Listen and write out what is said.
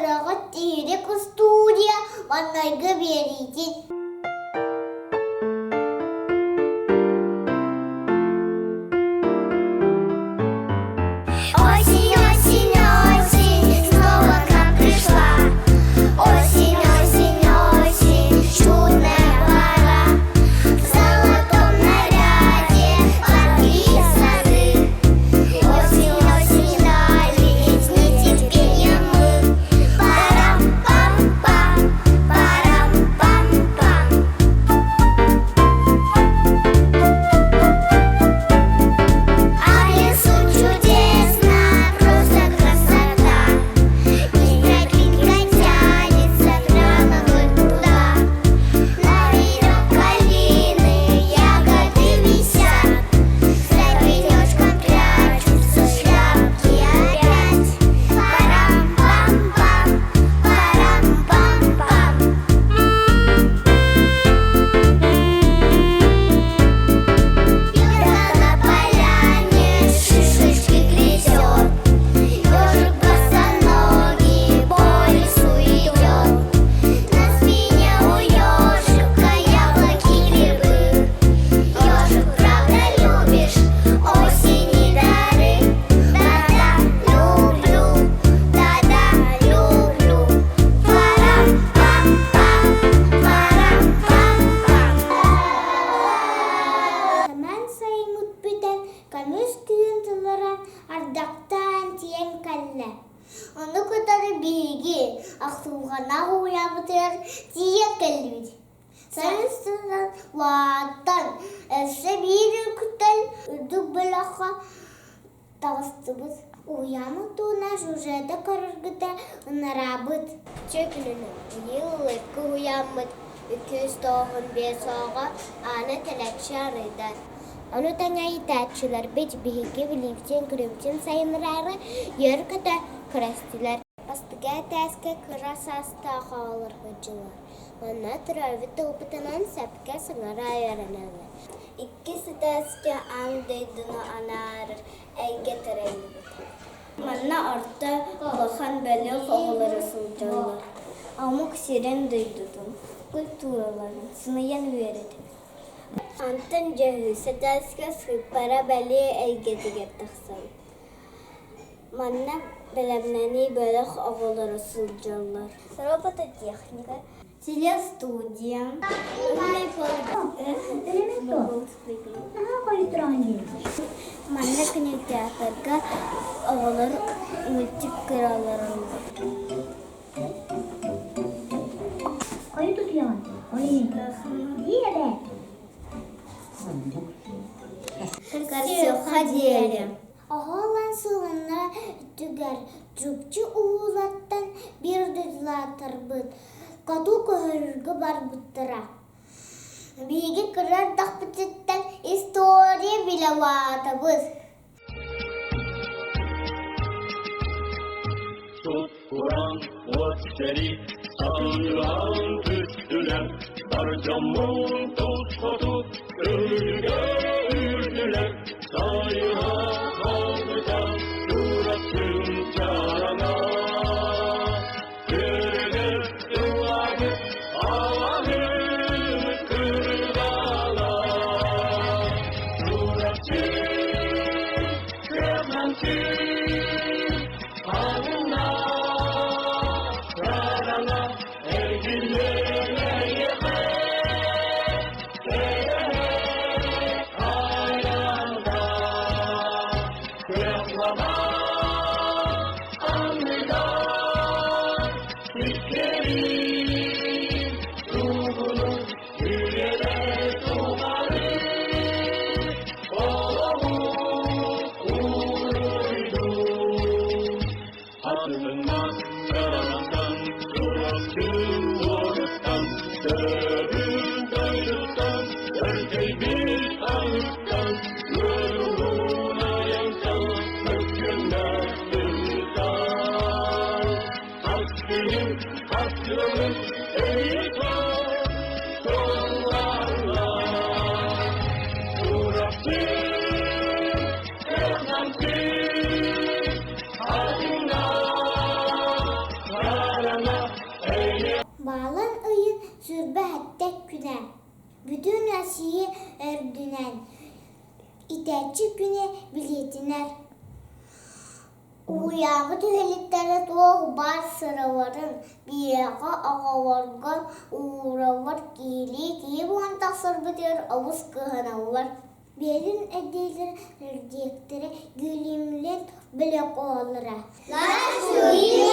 Орағыт тиірек студия ваннайғы берейден. Onu kadar bilgi, aklına uyanır diye geldi. Sarısından vatan, ese bir kutel, dublaka tastımız. Uyanıldığına jüzede karargıda narabıt. Çökülünün yıllık uyanmadı. 295 ağa ana telekşar eder. Onu tanyayı tatçılar beç bihige bilivçen kırıvçen sayınırarı yarıkada kırastılar. Astıga taske kırasasta ağalır gıcılar. Ona traviti upatanan sapka sınara yaranırlar. İkisi taske andedunu anarır eyge tereyli. Manna orta bakan belli ağaları sılcalar. Amuk siren duydudum. Kulturaların sınayan veredim. Антон Джехисетаска скрипара бәлі әйгетіге тақсан. Манна білімнәні бөліқ оғылары сылжалар. Робототехника, телестудия, манна кинотеатрға оғылар мультик кыраларын. Қой тұтыян, қой. Ие Все ходили. Оғалан сылына түгер жүкчі уылаттан бір дүзлатыр бұд. Қату көріргі бар бұттыра. Бейге кірар дақпытыттан история біле ваты бұд. Tut Kur'an, ot şerif, sanılan tüstüler. Darcamın tut, ölüge ürdüler. Sayıha kaldıca, durasın çarana. Kırgır, duvarı, ağabeyimiz kırgala. Durasın, kırmansın. Bağlan ıyın sürbe hattek güne. Bütün Asiye erdünen. İtecci güne biletiner. Uyağı tüheliklere doğu bar sıravarın. Bir yağa ağavargan uğravar giyli giyi buğan tasır biter avuz kıhana var. Belin edilir diyektere gülümlen bilek oğullara. Lan şu iyi